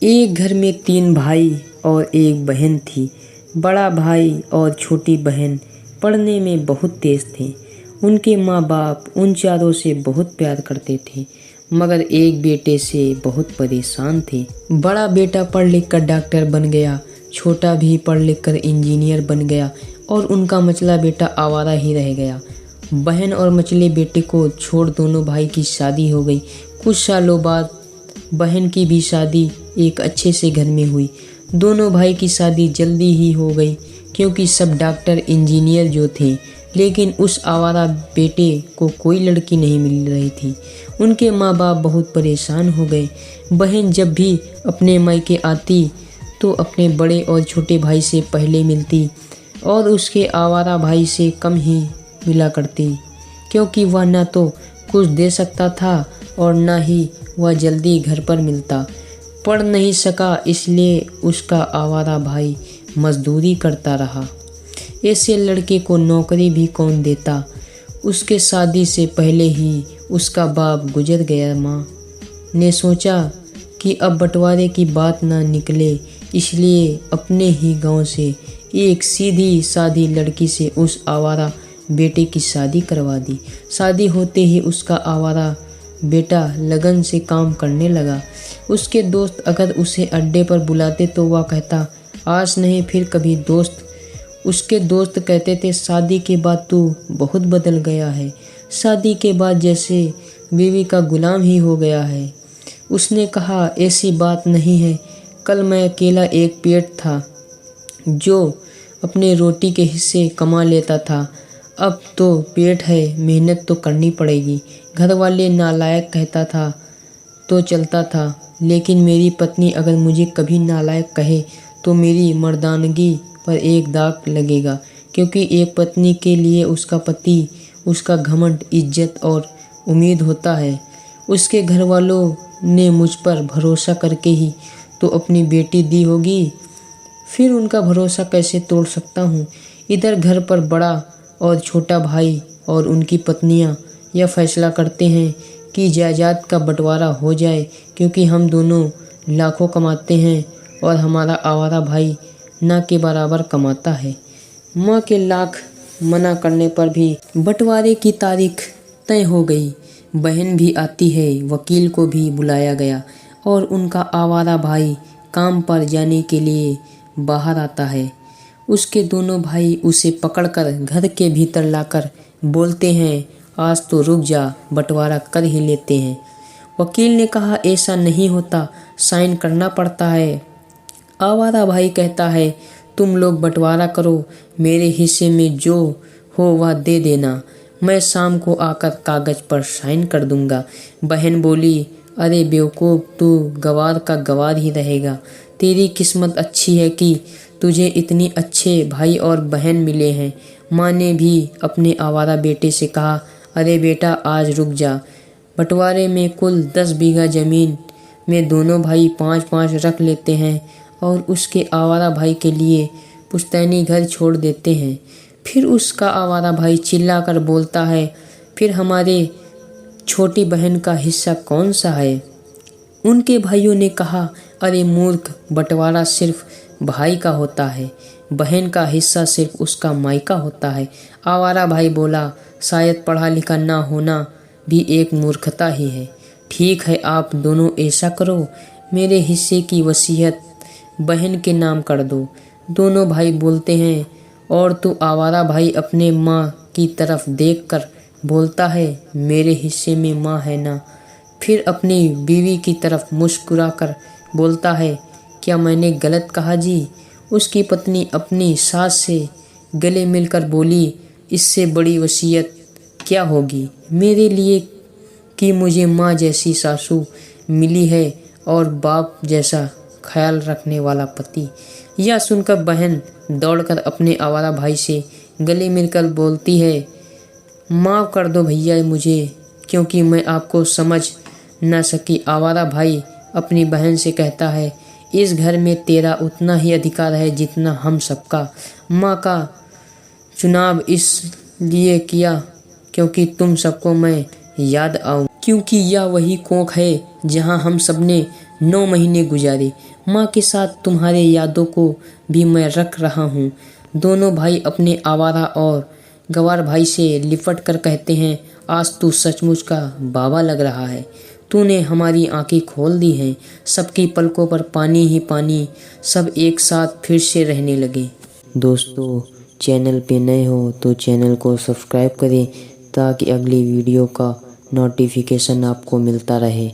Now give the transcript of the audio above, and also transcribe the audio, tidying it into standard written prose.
एक घर में 3 भाई और एक बहन थी। बड़ा भाई और छोटी बहन पढ़ने में बहुत तेज थे। उनके माँ बाप उन चारों से बहुत प्यार करते थे, मगर एक बेटे से बहुत परेशान थे। बड़ा बेटा पढ़ लिख कर डॉक्टर बन गया, छोटा भी पढ़ लिख कर इंजीनियर बन गया और उनका मचला बेटा आवारा ही रह गया। बहन और मचले बेटे को छोड़ दोनों भाई की शादी हो गई। कुछ सालों बाद बहन की भी शादी एक अच्छे से घर में हुई। दोनों भाई की शादी जल्दी ही हो गई क्योंकि सब डॉक्टर इंजीनियर जो थे, लेकिन उस आवारा बेटे को कोई लड़की नहीं मिल रही थी। उनके माँ बाप बहुत परेशान हो गए। बहन जब भी अपने मायके आती तो अपने बड़े और छोटे भाई से पहले मिलती और उसके आवारा भाई से कम ही मिला करती, क्योंकि वह न तो कुछ दे सकता था और न ही वह जल्दी घर पर मिलता। पढ़ नहीं सका इसलिए उसका आवारा भाई मजदूरी करता रहा। ऐसे लड़के को नौकरी भी कौन देता। उसके शादी से पहले ही उसका बाप गुजर गया। माँ ने सोचा कि अब बंटवारे की बात ना निकले, इसलिए अपने ही गांव से एक सीधी सादी लड़की से उस आवारा बेटे की शादी करवा दी। शादी होते ही उसका आवारा बेटा लगन से काम करने लगा। उसके दोस्त अगर उसे अड्डे पर बुलाते तो वह कहता, आज नहीं फिर कभी दोस्त। उसके दोस्त कहते थे, शादी के बाद तू बहुत बदल गया है, शादी के बाद जैसे बीवी का गुलाम ही हो गया है। उसने कहा, ऐसी बात नहीं है, कल मैं अकेला एक पेट था जो अपने रोटी के हिस्से कमा लेता था, अब तो पेट है, मेहनत तो करनी पड़ेगी। घर वाले नालायक कहता था तो चलता था, लेकिन मेरी पत्नी अगर मुझे कभी नालायक कहे तो मेरी मर्दानगी पर एक दाग लगेगा, क्योंकि एक पत्नी के लिए उसका पति उसका घमंड, इज्जत और उम्मीद होता है। उसके घर वालों ने मुझ पर भरोसा करके ही तो अपनी बेटी दी होगी, फिर उनका भरोसा कैसे तोड़ सकता हूँ। इधर घर पर बड़ा और छोटा भाई और उनकी पत्नियाँ यह फैसला करते हैं कि जायदाद का बंटवारा हो जाए, क्योंकि हम दोनों लाखों कमाते हैं और हमारा आवारा भाई ना के बराबर कमाता है। माँ के लाख मना करने पर भी बंटवारे की तारीख तय हो गई। बहन भी आती है, वकील को भी बुलाया गया और उनका आवारा भाई काम पर जाने के लिए बाहर आता है। उसके दोनों भाई उसे पकड़कर घर के भीतर लाकर बोलते हैं, आज तो रुक जा, बंटवारा कर ही लेते हैं। वकील ने कहा, ऐसा नहीं होता, साइन करना पड़ता है। आवारा भाई कहता है, तुम लोग बंटवारा करो, मेरे हिस्से में जो हो वह दे देना, मैं शाम को आकर कागज पर साइन कर दूंगा। बहन बोली, अरे बेवकूफ़, तू गवार का गवार ही रहेगा। तेरी किस्मत अच्छी है कि तुझे इतनी अच्छे भाई और बहन मिले हैं। माँ ने भी अपने आवारा बेटे से कहा, अरे बेटा, आज रुक जा, बंटवारे में कुल 10 बीघा ज़मीन में दोनों भाई 5-5 रख लेते हैं और उसके आवारा भाई के लिए पुश्तैनी घर छोड़ देते हैं। फिर उसका आवारा भाई चिल्लाकर बोलता है, फिर हमारे छोटी बहन का हिस्सा कौन सा है। उनके भाइयों ने कहा, अरे मूर्ख, बंटवारा सिर्फ भाई का होता है, बहन का हिस्सा सिर्फ उसका मायका होता है। आवारा भाई बोला, शायद पढ़ा लिखा ना होना भी एक मूर्खता ही है। ठीक है, आप दोनों ऐसा करो, मेरे हिस्से की वसीयत बहन के नाम कर दो। दोनों भाई बोलते हैं, और तो आवारा भाई अपने माँ की तरफ देखकर बोलता है, मेरे हिस्से में माँ है ना। फिर अपनी बीवी की तरफ मुस्कुराकर बोलता है, क्या मैंने गलत कहा जी। उसकी पत्नी अपनी सास से गले मिलकर बोली, इससे बड़ी वसीयत क्या होगी मेरे लिए कि मुझे माँ जैसी सासू मिली है और बाप जैसा ख्याल रखने वाला पति। यह सुनकर बहन दौड़कर अपने आवारा भाई से गले मिलकर बोलती है, माफ़ कर दो भैया मुझे, क्योंकि मैं आपको समझ न सकी। आवारा भाई अपनी बहन से कहता है, इस घर में तेरा उतना ही अधिकार है जितना हम सबका। माँ का चुनाव इसलिए किया क्योंकि तुम सबको मैं याद आऊँ, क्योंकि यह वही कोख है जहाँ हम सबने 9 महीने गुजारे। माँ के साथ तुम्हारे यादों को भी मैं रख रहा हूँ। दोनों भाई अपने आवारा और गवार भाई से लिपट कर कहते हैं, आज तू सचमुच का बाबा लग रहा है। तूने हमारी आंखें खोल दी हैं। सबकी पलकों पर पानी ही पानी। सब एक साथ फिर से रहने लगे। दोस्तों, चैनल पे नए हो तो चैनल को सब्सक्राइब करें ताकि अगली वीडियो का नोटिफिकेशन आपको मिलता रहे।